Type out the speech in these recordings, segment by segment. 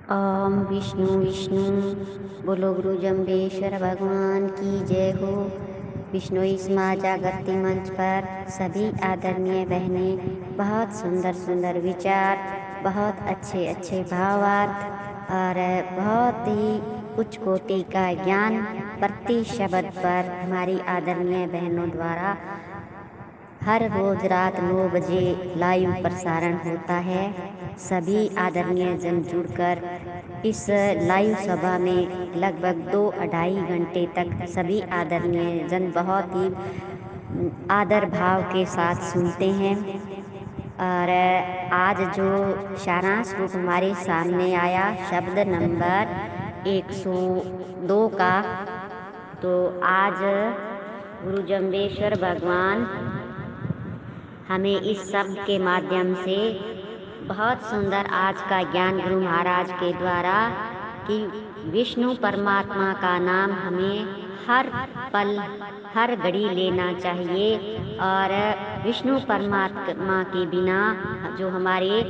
ओम विष्णु विष्णु। बोलो गुरु जम्बेश्वर भगवान की जय हो। विष्णु इस माँ जागृति मंच पर सभी आदरणीय बहनें बहुत सुंदर सुंदर विचार, बहुत अच्छे अच्छे भावार्थ और बहुत ही उच्च कोटि का ज्ञान प्रति शब्द पर हमारी आदरणीय बहनों द्वारा हर रोज रात 9 बजे लाइव प्रसारण होता है। सभी आदरणीय जन जुड़कर इस लाइव सभा में लगभग 2-2.5 घंटे तक सभी आदरणीय जन बहुत ही आदर भाव के साथ सुनते हैं। और आज जो सारांश रूप हमारे सामने आया शब्द नंबर 102 का, तो आज गुरु जम्बेश्वर भगवान हमें इस शब्द के माध्यम से बहुत सुंदर आज का ज्ञान गुरु महाराज के द्वारा कि विष्णु परमात्मा का नाम हमें हर पल हर घड़ी लेना चाहिए। और विष्णु परमात्मा के बिना जो हमारे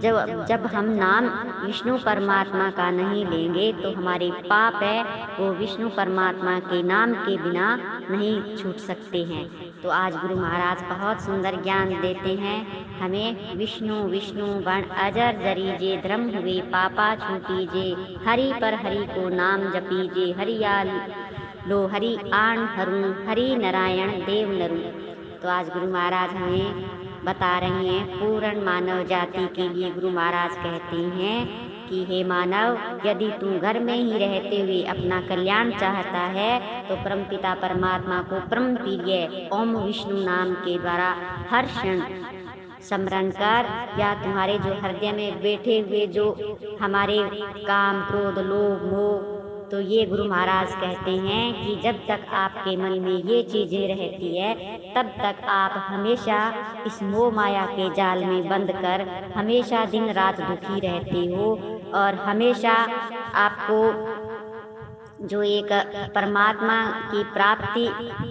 जब हम नाम विष्णु परमात्मा का नहीं लेंगे तो हमारे पाप है वो विष्णु परमात्मा के नाम के बिना नहीं छूट सकते हैं। तो आज गुरु महाराज बहुत सुंदर ज्ञान देते हैं हमें। विष्णु विष्णु बण अजर जरीजे धर्म हुए पापा छूटीजे, हरि पर हरि को नाम जपीजे, हरियाल लो हरि आण हरुण हरि नारायण देव नरु। तो आज गुरु महाराज हमें बता रहे हैं पूर्ण मानव जाति के लिए। गुरु महाराज कहते हैं कि हे मानव, यदि तू घर में ही रहते हुए अपना कल्याण चाहता है तो परमपिता परमात्मा को परम प्रिय ओम विष्णु नाम के द्वारा हर क्षण स्मरण कर। या तुम्हारे जो हृदय में बैठे हुए जो हमारे काम क्रोध लोभ मोह, तो ये गुरु महाराज कहते हैं कि जब तक आपके मन में ये चीजें रहती है तब तक आप हमेशा इस मोह माया के जाल में बंद कर हमेशा दिन रात दुखी रहते हो। और हमेशा आपको जो एक परमात्मा की प्राप्ति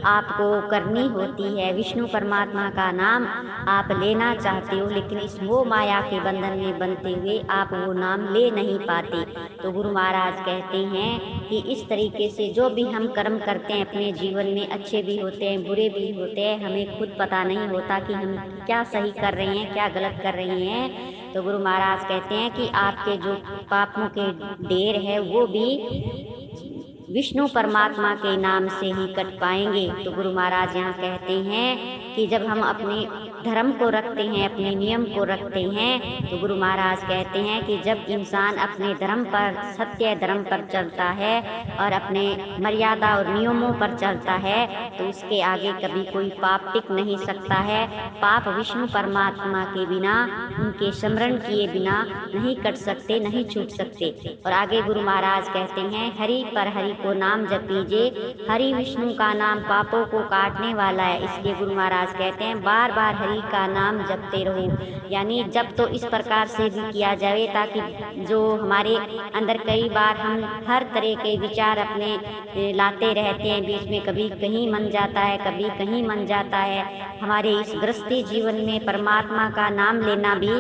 आपको करनी होती है, विष्णु परमात्मा का नाम आप लेना चाहते हो, लेकिन इस मोह माया के बंधन में बनते हुए आप वो नाम ले नहीं पाते। तो गुरु महाराज कहते हैं कि इस तरीके से जो भी हम कर्म करते हैं अपने जीवन में, अच्छे भी होते हैं बुरे भी होते हैं, हमें खुद पता नहीं होता कि हम क्या सही कर रहे हैं क्या गलत कर रहे हैं। तो गुरु महाराज कहते हैं कि आपके जो पापों के ढेर है वो भी विष्णु परमात्मा के नाम से ही कट पाएंगे। तो गुरु महाराज यहाँ कहते हैं कि जब हम अपने धर्म को रखते हैं, अपने नियम को रखते हैं, तो गुरु महाराज कहते हैं कि जब इंसान अपने धर्म पर, सत्य धर्म पर चलता है और अपने मर्यादा और नियमों पर चलता है तो उसके आगे कभी कोई पाप टिक नहीं सकता है। पाप विष्णु परमात्मा के बिना, उनके स्मरण किए बिना नहीं कट सकते, नहीं छूट सकते। और आगे गुरु महाराज कहते हैं हरि पर हरि को नाम जपीजे, हरि विष्णु का नाम पापों को काटने वाला है। इसलिए गुरु महाराज कहते हैं बार बार हरि का नाम जपते रहो। यानी जब तो इस प्रकार से भी किया जाए ताकि जो हमारे अंदर कई बार हम हर तरह के विचार अपने लाते रहते हैं, बीच में कभी कहीं मन जाता है कभी कहीं मन जाता है। हमारे इस गृहस्थी जीवन में परमात्मा का नाम लेना भी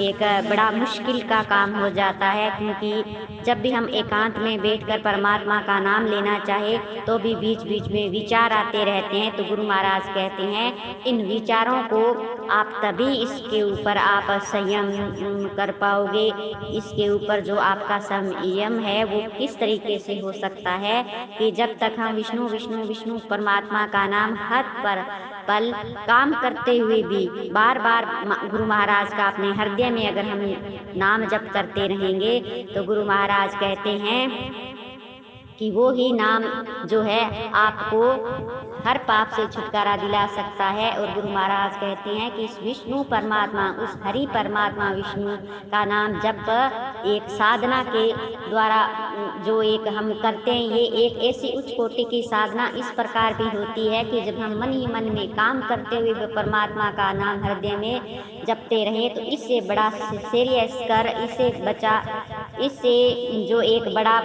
एक बड़ा मुश्किल का काम हो जाता है, क्योंकि जब भी हम एकांत में बैठकर परमात्मा का नाम लेना चाहे तो भी बीच बीच में विचार आते रहते हैं। तो गुरु महाराज कहते हैं इन विचारों को आप तभी इसके ऊपर आप संयम कर पाओगे। इसके ऊपर जो आपका संयम है वो किस तरीके से हो सकता है कि जब तक हम विष्णु विष्णु विष्णु परमात्मा का नाम हर पल काम करते हुए भी बार बार गुरु महाराज का अपने हृदय में अगर हम नाम जप करते रहेंगे तो गुरु महाराज कहते हैं कि वो ही नाम जो है आपको हर पाप से छुटकारा दिला सकता है। और गुरु महाराज कहते हैं कि इस विष्णु परमात्मा, उस हरि परमात्मा विष्णु का नाम जप एक साधना के द्वारा जो एक हम करते हैं, ये एक ऐसी उच्च कोटि की साधना इस प्रकार भी होती है कि जब हम मन ही मन में काम करते हुए परमात्मा का नाम हृदय में जपते रहें तो इससे बड़ा सीरियस कर, इससे बचा इससे जो एक बड़ा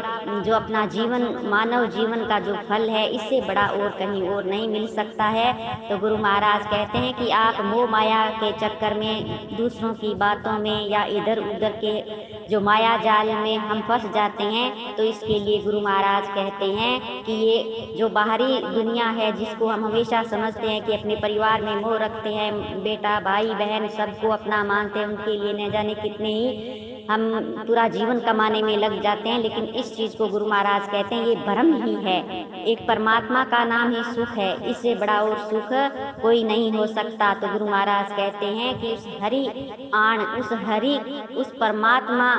जो अपना जीवन मानव जीवन का जो फल है, इससे बड़ा और कहीं और नहीं मिल सकता है। तो गुरु महाराज कहते हैं कि आप मोह माया के चक्कर में, दूसरों की बातों में या इधर-उधर के जो माया जाल में हम फँस जाते हैं, तो इसके लिए गुरु महाराज कहते हैं कि ये जो बाहरी दुनिया है, जिसको हम हमेशा समझते हैं कि अपने परिवार में मोह रखते हैं, बेटा, भाई, बहन सबको अपना मानते हैं, उनके लिए न जाने कितने ही हम पूरा जीवन कमाने में लग जाते हैं, लेकिन इस चीज़ को गुरु महाराज कहते हैं ये भ्रम ही है। एक परमात्मा का नाम ही सुख है, इससे बड़ा और सुख कोई नहीं हो सकता। तो गुरु महाराज कहते हैं कि उस परमात्मा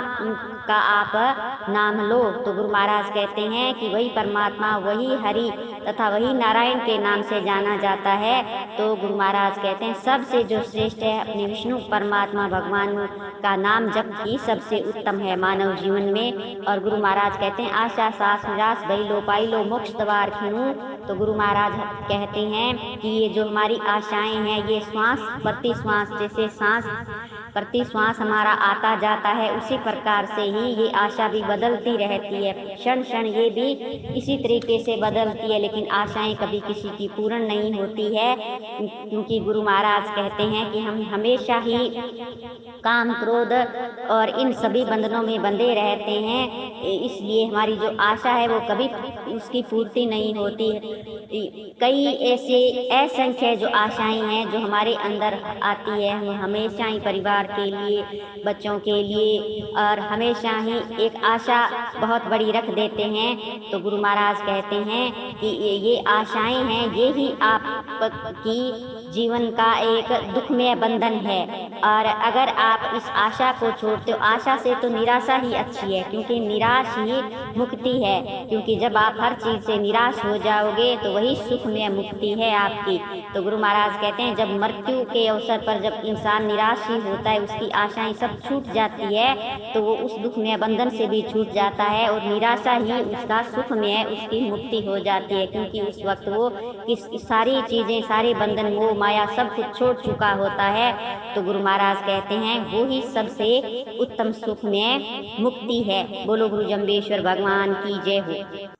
का आप नाम लो। तो गुरु महाराज कहते हैं कि वही परमात्मा, वही हरि तथा वही नारायण के नाम से जाना जाता है। तो गुरु महाराज कहते हैं सबसे जो श्रेष्ठ है, अपने विष्णु परमात्मा भगवान का नाम जप ही सबसे उत्तम है मानव जीवन में। और गुरु महाराज कहते हैं आशा सास निराश भइलो पाइलो मोक्ष द्वार खिनु। तो गुरु महाराज कहते हैं कि ये जो हमारी आशाएं हैं, ये श्वास प्रति श्वास, जैसे सांस प्रति श्वास हमारा आता जाता है, उसी प्रकार से ही ये आशा भी बदलती रहती है। क्षण क्षण ये भी इसी तरीके से बदलती है, लेकिन आशाएं कभी किसी की पूर्ण नहीं होती है, क्योंकि गुरु महाराज कहते हैं कि हम हमेशा ही काम क्रोध और इन सभी बंधनों में बंधे रहते हैं। इसलिए हमारी जो आशा है वो कभी उसकी पूर्ति नहीं होती है। कई ऐसे असंख्य जो आशाएं हैं जो हमारे अंदर आती है, हम हमेशा ही परिवार के लिए, बच्चों के लिए और हमेशा ही एक आशा बहुत बड़ी रख देते हैं। तो गुरु महाराज कहते हैं कि ये आशाएं हैं, ये ही आपकी जीवन का एक दुखमय बंधन है। और अगर आप इस आशा को छोड़ते हो, आशा से तो निराशा ही अच्छी है, क्योंकि निराश ही मुक्ति है। क्योंकि जब आप हर चीज़ से निराश हो जाओगे तो वही सुखमय मुक्ति है आपकी। तो गुरु महाराज कहते हैं जब मृत्यु के अवसर पर जब इंसान निराश ही होता है, उसकी आशाएं सब छूट जाती है, तो वो उस दुखमय बंधन से भी छूट जाता है और निराशा ही उसका सुखमय, उसकी मुक्ति हो जाती है। क्योंकि उस वक्त वो सारी चीज़ें, सारे बंधन, मोह माया सब कुछ छोड़ चुका होता है। तो गुरु महाराज कहते हैं वो ही सबसे उत्तम सुख में मुक्ति है। बोलो गुरु जम्बेश्वर भगवान की जय हो।